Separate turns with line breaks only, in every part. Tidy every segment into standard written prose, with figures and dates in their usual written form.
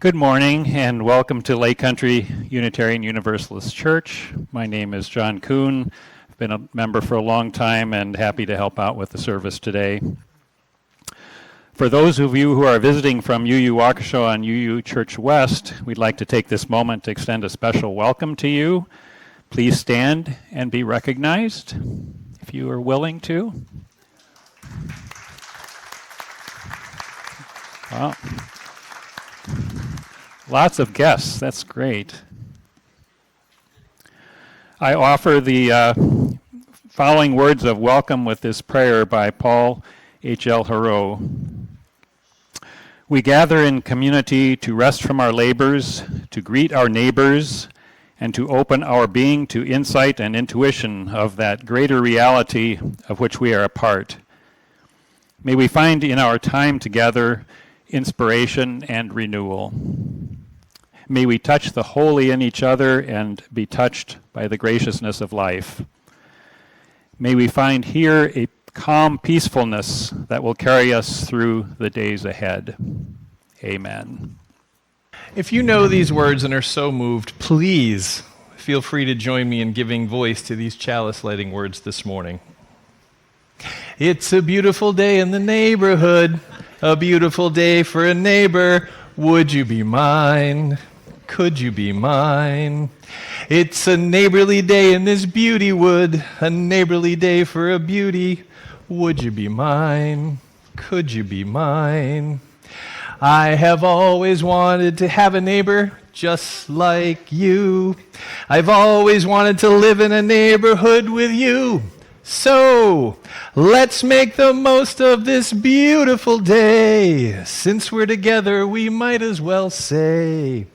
Good morning and welcome to Lake Country Unitarian Universalist Church. My name is John Kuhn. I've been a member for a long time and happy to help out with the service today. For those of you who are visiting from UU Waukesha and UU Church West, we'd like to take this moment to extend a special welcome to you. Please stand and be recognized if you are willing to. Wow. Lots of guests, that's great. I offer the following words of welcome with this prayer by Paul H.L. Hero. We gather in community to rest from our labors, to greet our neighbors, and to open our being to insight and intuition of that greater reality of which we are a part. May we find in our time together inspiration and renewal. May we touch the holy in each other and be touched by the graciousness of life. May we find here a calm peacefulness that will carry us through the days ahead. Amen.
If you know these words and are so moved, please feel free to join me in giving voice to these chalice lighting words this morning. It's a beautiful day in the neighborhood, a beautiful day for a neighbor. Would you be mine? Could you be mine? It's a neighborly day in this beauty wood, a neighborly day for a beauty. Would you be mine? Could you be mine? I have always wanted to have a neighbor just like you. I've always wanted to live in a neighborhood with you. So, let's make the most of this beautiful day. Since we're together, we might as well say,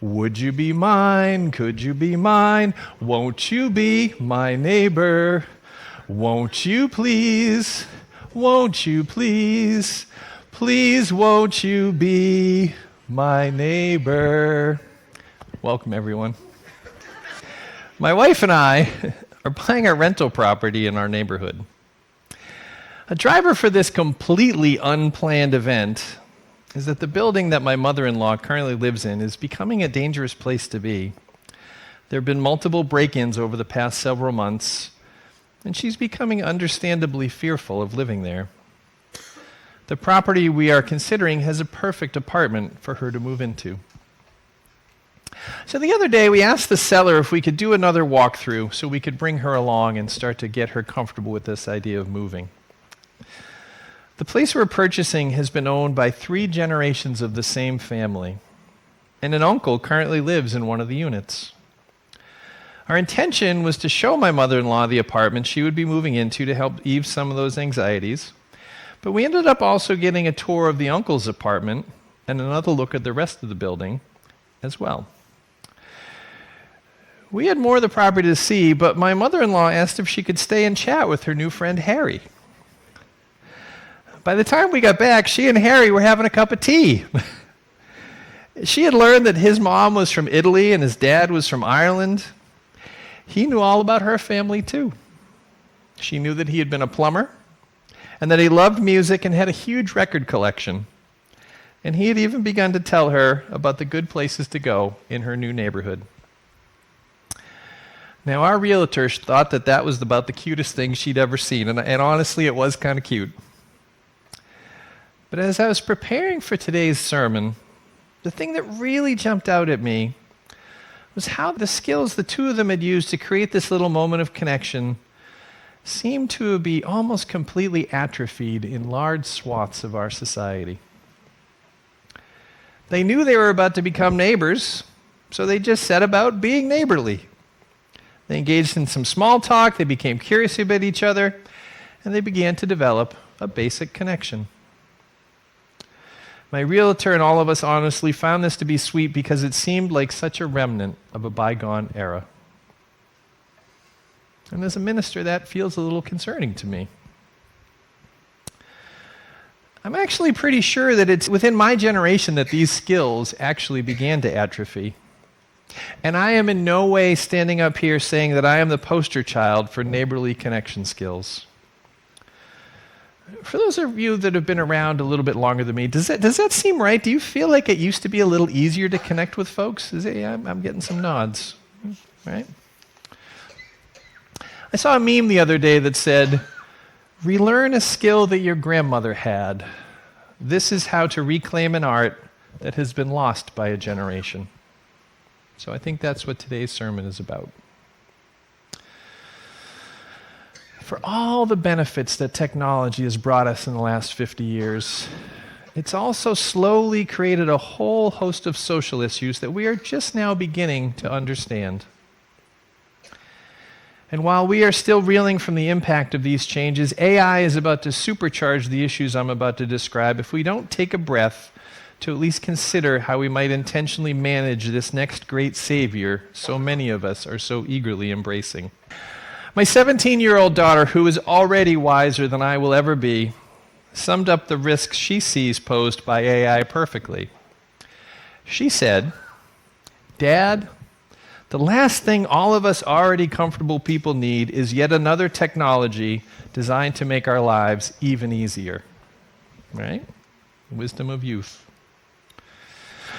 would you be mine? Could you be mine? Won't you be my neighbor? Won't you please? Won't you please? Please won't you be my neighbor? Welcome, everyone. My wife and I are buying a rental property in our neighborhood. A driver for this completely unplanned event is that the building that my mother-in-law currently lives in is becoming a dangerous place to be. There have been multiple break-ins over the past several months, and she's becoming understandably fearful of living there. The property we are considering has a perfect apartment for her to move into. So the other day, we asked the seller if we could do another walkthrough so we could bring her along and start to get her comfortable with this idea of moving. The place we're purchasing has been owned by 3 generations of the same family, and an uncle currently lives in one of the units. Our intention was to show my mother-in-law the apartment she would be moving into to help ease some of those anxieties, but we ended up also getting a tour of the uncle's apartment and another look at the rest of the building as well. We had more of the property to see, but my mother-in-law asked if she could stay and chat with her new friend Harry. By the time we got back, she and Harry were having a cup of tea. She had learned that his mom was from Italy and his dad was from Ireland. He knew all about her family too. She knew that he had been a plumber and that he loved music and had a huge record collection. And he had even begun to tell her about the good places to go in her new neighborhood. Now, our realtor thought that that was about the cutest thing she'd ever seen, and honestly, it was kind of cute. But as I was preparing for today's sermon, the thing that really jumped out at me was how the skills the two of them had used to create this little moment of connection seemed to be almost completely atrophied in large swaths of our society. They knew they were about to become neighbors, so they just set about being neighborly. They engaged in some small talk, they became curious about each other, and they began to develop a basic connection. My realtor and all of us honestly found this to be sweet because it seemed like such a remnant of a bygone era. And as a minister, that feels a little concerning to me. I'm actually pretty sure that it's within my generation that these skills actually began to atrophy. And I am in no way standing up here saying that I am the poster child for neighborly connection skills. For those of you that have been around a little bit longer than me, does that seem right? Do you feel like it used to be a little easier to connect with folks? Yeah, I'm getting some nods, right? I saw a meme the other day that said, relearn a skill that your grandmother had. This is how to reclaim an art that has been lost by a generation. So I think that's what today's sermon is about. For all the benefits that technology has brought us in the last 50 years, it's also slowly created a whole host of social issues that we are just now beginning to understand. And while we are still reeling from the impact of these changes, AI is about to supercharge the issues I'm about to describe if we don't take a breath to at least consider how we might intentionally manage this next great savior so many of us are so eagerly embracing. My 17-year-old daughter, who is already wiser than I will ever be, summed up the risks she sees posed by AI perfectly. She said, "Dad, the last thing all of us already comfortable people need is yet another technology designed to make our lives even easier." Right? Wisdom of youth.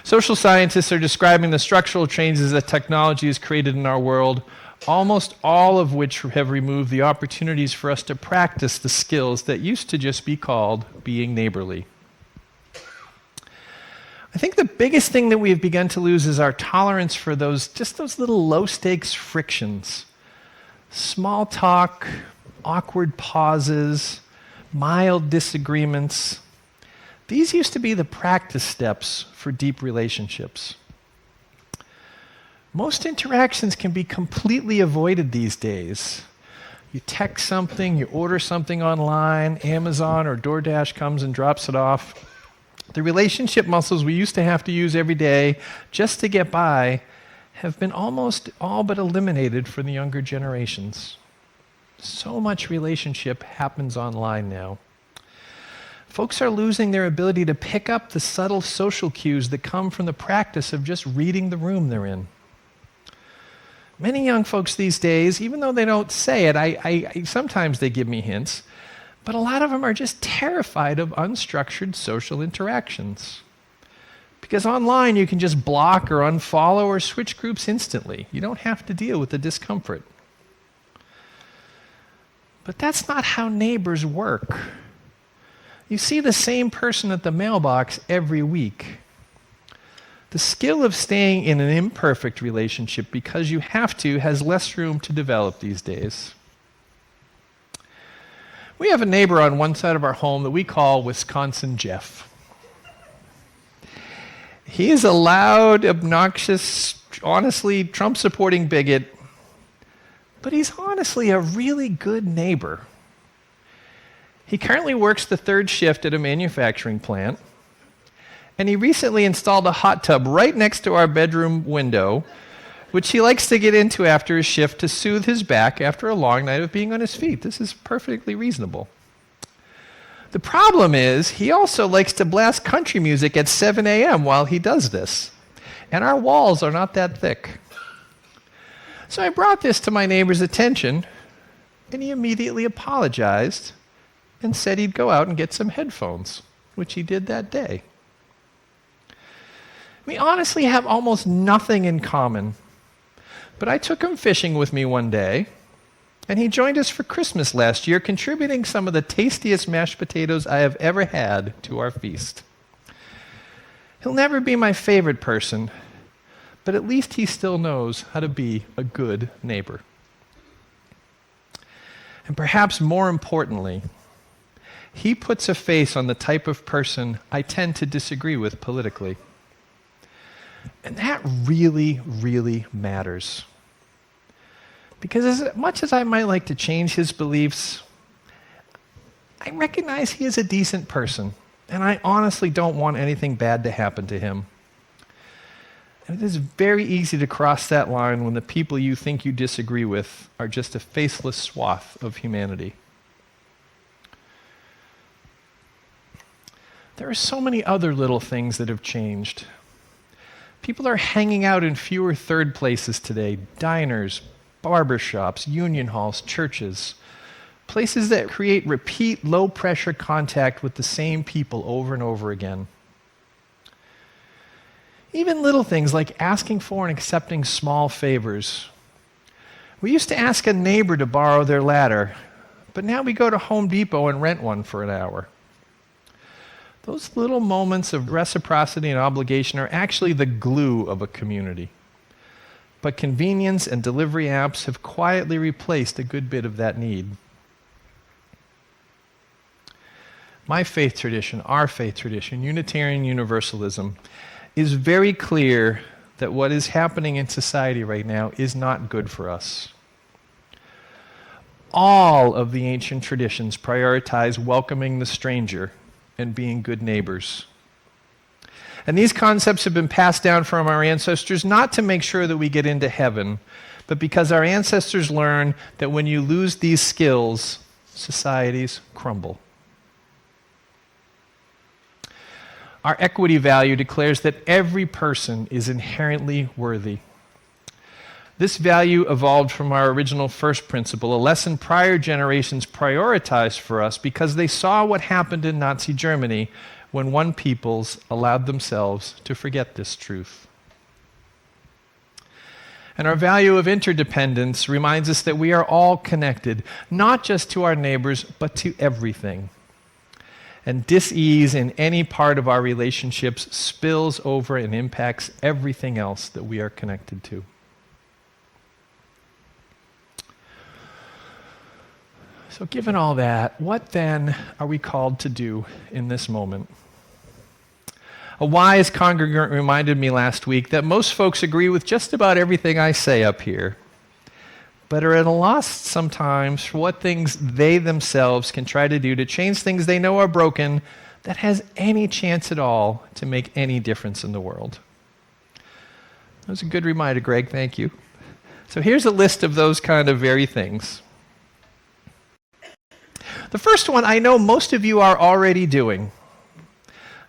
Social scientists are describing the structural changes that technology has created in our world, almost all of which have removed the opportunities for us to practice the skills that used to just be called being neighborly. I think the biggest thing that we have begun to lose is our tolerance for those little low-stakes frictions. Small talk, awkward pauses, mild disagreements. These used to be the practice steps for deep relationships. Most interactions can be completely avoided these days. You text something, you order something online, Amazon or DoorDash comes and drops it off. The relationship muscles we used to have to use every day just to get by have been almost all but eliminated for the younger generations. So much relationship happens online now. Folks are losing their ability to pick up the subtle social cues that come from the practice of just reading the room they're in. Many young folks these days, even though they don't say it, I sometimes they give me hints, but a lot of them are just terrified of unstructured social interactions. Because online you can just block or unfollow or switch groups instantly. You don't have to deal with the discomfort. But that's not how neighbors work. You see the same person at the mailbox every week. The skill of staying in an imperfect relationship because you have to has less room to develop these days. We have a neighbor on one side of our home that we call Wisconsin Jeff. He is a loud, obnoxious, honestly Trump-supporting bigot, but he's honestly a really good neighbor. He currently works the third shift at a manufacturing plant, and he recently installed a hot tub right next to our bedroom window, which he likes to get into after his shift to soothe his back after a long night of being on his feet. This is perfectly reasonable. The problem is, he also likes to blast country music at 7 a.m. while he does this, and our walls are not that thick. So I brought this to my neighbor's attention, and he immediately apologized and said he'd go out and get some headphones, which he did that day. We honestly have almost nothing in common, but I took him fishing with me one day, and he joined us for Christmas last year, contributing some of the tastiest mashed potatoes I have ever had to our feast. He'll never be my favorite person, but at least he still knows how to be a good neighbor. And perhaps more importantly, he puts a face on the type of person I tend to disagree with politically. And that really, really matters. Because as much as I might like to change his beliefs, I recognize he is a decent person, and I honestly don't want anything bad to happen to him. And it is very easy to cross that line when the people you think you disagree with are just a faceless swath of humanity. There are so many other little things that have changed. People are hanging out in fewer third places today: diners, barbershops, union halls, churches. Places that create repeat low-pressure contact with the same people over and over again. Even little things like asking for and accepting small favors. We used to ask a neighbor to borrow their ladder, but now we go to Home Depot and rent one for an hour. Those little moments of reciprocity and obligation are actually the glue of a community. But convenience and delivery apps have quietly replaced a good bit of that need. My faith tradition, our faith tradition, Unitarian Universalism, is very clear that what is happening in society right now is not good for us. All of the ancient traditions prioritize welcoming the stranger and being good neighbors. And these concepts have been passed down from our ancestors not to make sure that we get into heaven, but because our ancestors learned that when you lose these skills, societies crumble. Our equity value declares that every person is inherently worthy. This value evolved from our original first principle, a lesson prior generations prioritized for us because they saw what happened in Nazi Germany when one peoples allowed themselves to forget this truth. And our value of interdependence reminds us that we are all connected, not just to our neighbors, but to everything. And dis-ease in any part of our relationships spills over and impacts everything else that we are connected to. So given all that, what then are we called to do in this moment? A wise congregant reminded me last week that most folks agree with just about everything I say up here, but are at a loss sometimes for what things they themselves can try to do to change things they know are broken that has any chance at all to make any difference in the world. That was a good reminder, Greg. Thank you. So here's a list of those kind of very things. The first one I know most of you are already doing.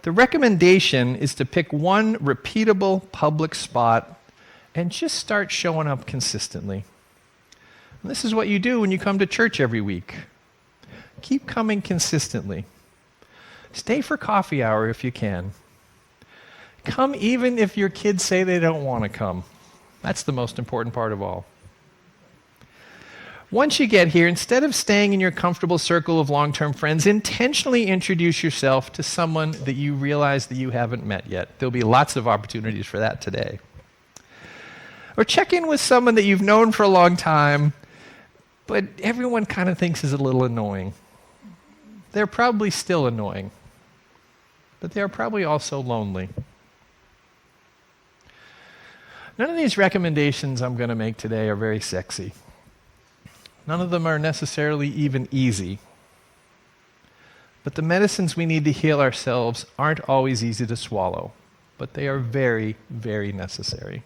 The recommendation is to pick one repeatable public spot and just start showing up consistently. And this is what you do when you come to church every week. Keep coming consistently. Stay for coffee hour if you can. Come even if your kids say they don't want to come. That's the most important part of all. Once you get here, instead of staying in your comfortable circle of long-term friends, intentionally introduce yourself to someone that you realize that you haven't met yet. There'll be lots of opportunities for that today. Or check in with someone that you've known for a long time, but everyone kind of thinks is a little annoying. They're probably still annoying, but they're probably also lonely. None of these recommendations I'm going to make today are very sexy. None of them are necessarily even easy. But the medicines we need to heal ourselves aren't always easy to swallow, but they are very, very necessary.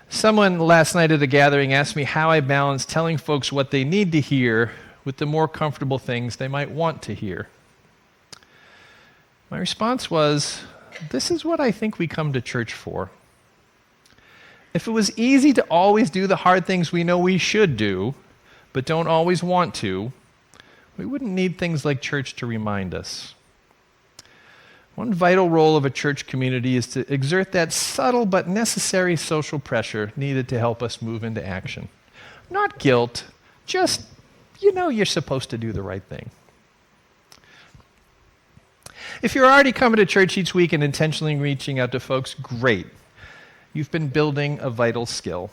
Someone last night at a gathering asked me how I balance telling folks what they need to hear with the more comfortable things they might want to hear. My response was, this is what I think we come to church for. If it was easy to always do the hard things we know we should do, but don't always want to, we wouldn't need things like church to remind us. One vital role of a church community is to exert that subtle but necessary social pressure needed to help us move into action. Not guilt, just, you're supposed to do the right thing. If you're already coming to church each week and intentionally reaching out to folks, great. You've been building a vital skill.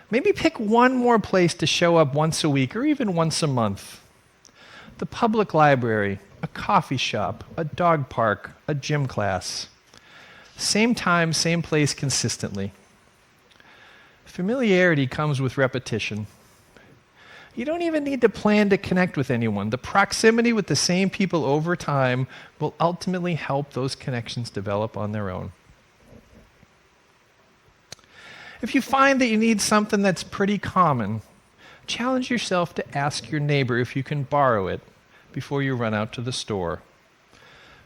Maybe pick one more place to show up once a week or even once a month. The public library, a coffee shop, a dog park, a gym class. Same time, same place consistently. Familiarity comes with repetition. You don't even need to plan to connect with anyone. The proximity with the same people over time will ultimately help those connections develop on their own. If you find that you need something that's pretty common, challenge yourself to ask your neighbor if you can borrow it before you run out to the store.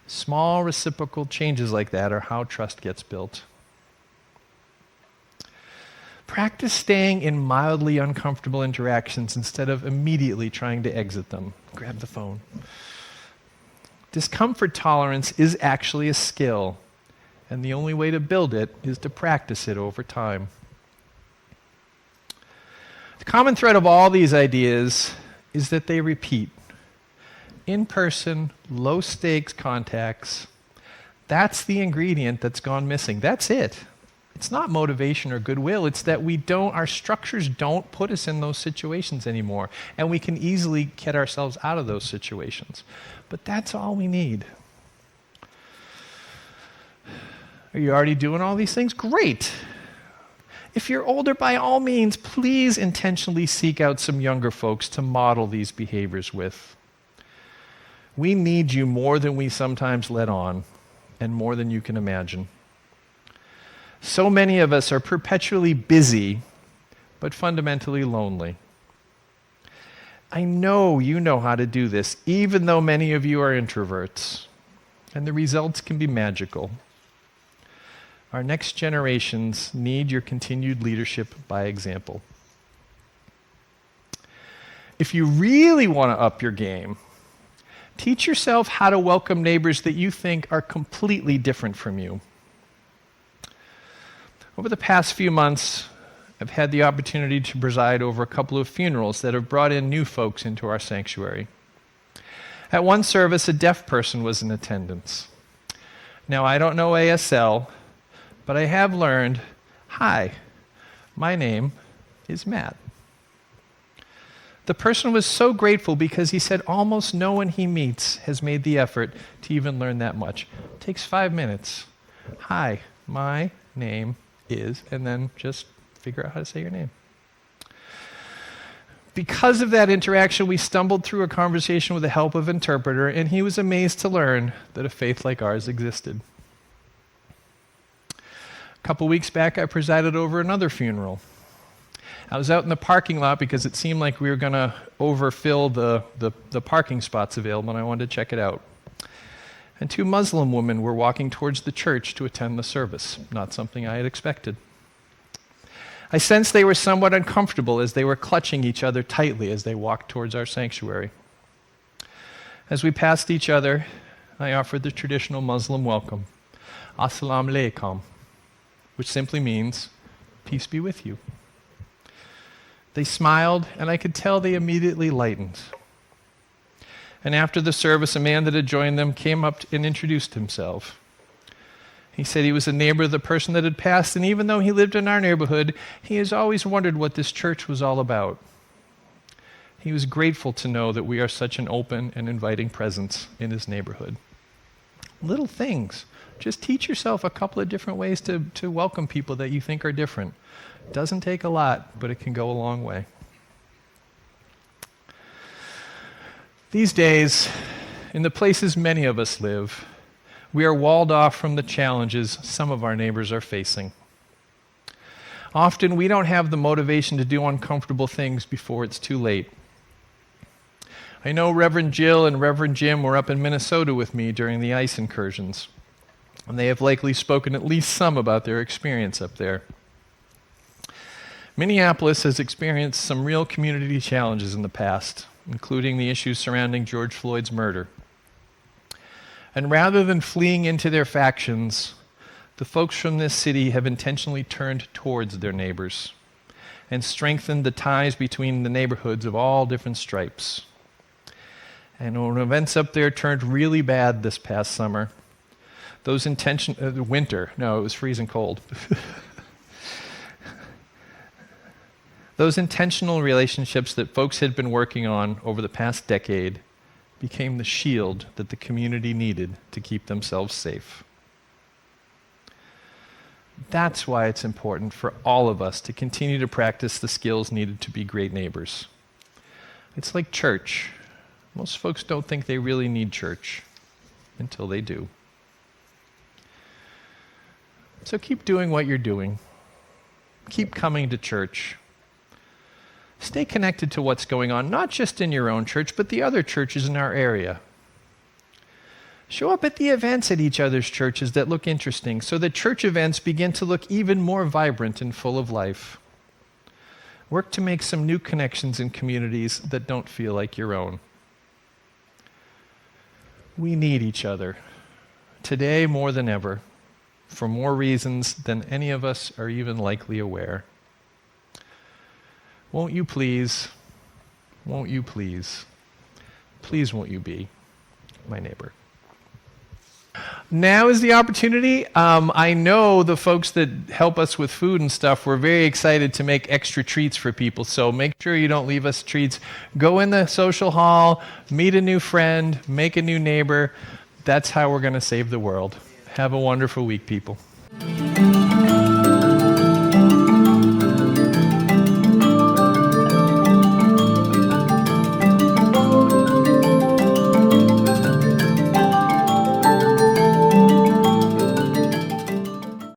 Small reciprocal changes like that are how trust gets built. Practice staying in mildly uncomfortable interactions instead of immediately trying to exit them. Grab the phone. Discomfort tolerance is actually a skill, and the only way to build it is to practice it over time. The common thread of all these ideas is that they repeat. In-person, low-stakes contacts, that's the ingredient that's gone missing. That's it. It's not motivation or goodwill. It's that our structures don't put us in those situations anymore, and we can easily get ourselves out of those situations. But that's all we need. Are you already doing all these things? Great. If you're older, by all means, please intentionally seek out some younger folks to model these behaviors with. We need you more than we sometimes let on, and more than you can imagine. So many of us are perpetually busy, but fundamentally lonely. I know you know how to do this, even though many of you are introverts, and the results can be magical. Our next generations need your continued leadership by example. If you really want to up your game, teach yourself how to welcome neighbors that you think are completely different from you. Over the past few months, I've had the opportunity to preside over a couple of funerals that have brought in new folks into our sanctuary. At one service, a deaf person was in attendance. Now, I don't know ASL, but I have learned, hi, my name is Matt. The person was so grateful because he said almost no one he meets has made the effort to even learn that much. It takes 5 minutes. Hi, my name is, and then just figure out how to say your name. Because of that interaction, we stumbled through a conversation with the help of an interpreter, and he was amazed to learn that a faith like ours existed. A couple weeks back, I presided over another funeral. I was out in the parking lot because it seemed like we were going to overfill the parking spots available, and I wanted to check it out. And 2 Muslim women were walking towards the church to attend the service, not something I had expected. I sensed they were somewhat uncomfortable as they were clutching each other tightly as they walked towards our sanctuary. As we passed each other, I offered the traditional Muslim welcome, Assalamu alaikum, which simply means, peace be with you. They smiled, and I could tell they immediately lightened. And after the service, a man that had joined them came up and introduced himself. He said he was a neighbor of the person that had passed, and even though he lived in our neighborhood, he has always wondered what this church was all about. He was grateful to know that we are such an open and inviting presence in his neighborhood. Little things. Just teach yourself a couple of different ways to welcome people that you think are different. It doesn't take a lot, but it can go a long way. These days, in the places many of us live, we are walled off from the challenges some of our neighbors are facing. Often we don't have the motivation to do uncomfortable things before it's too late. I know Reverend Jill and Reverend Jim were up in Minnesota with me during the ice incursions, and they have likely spoken at least some about their experience up there. Minneapolis has experienced some real community challenges in the past, including the issues surrounding George Floyd's murder. And rather than fleeing into their factions, the folks from this city have intentionally turned towards their neighbors and strengthened the ties between the neighborhoods of all different stripes. And when events up there turned really bad this past summer, it was freezing cold. Those intentional relationships that folks had been working on over the past decade became the shield that the community needed to keep themselves safe. That's why it's important for all of us to continue to practice the skills needed to be great neighbors. It's like church. Most folks don't think they really need church until they do. So keep doing what you're doing. Keep coming to church. Stay connected to what's going on, not just in your own church, but the other churches in our area. Show up at the events at each other's churches that look interesting so that church events begin to look even more vibrant and full of life. Work to make some new connections in communities that don't feel like your own. We need each other, today more than ever, for more reasons than any of us are even likely aware. Won't you please, won't you please won't you be my neighbor? Now is the opportunity. I know the folks that help us with food and stuff, we're very excited to make extra treats for people. So make sure you don't leave us treats. Go in the social hall, meet a new friend, make a new neighbor. That's how we're going to save the world. Have a wonderful week, people.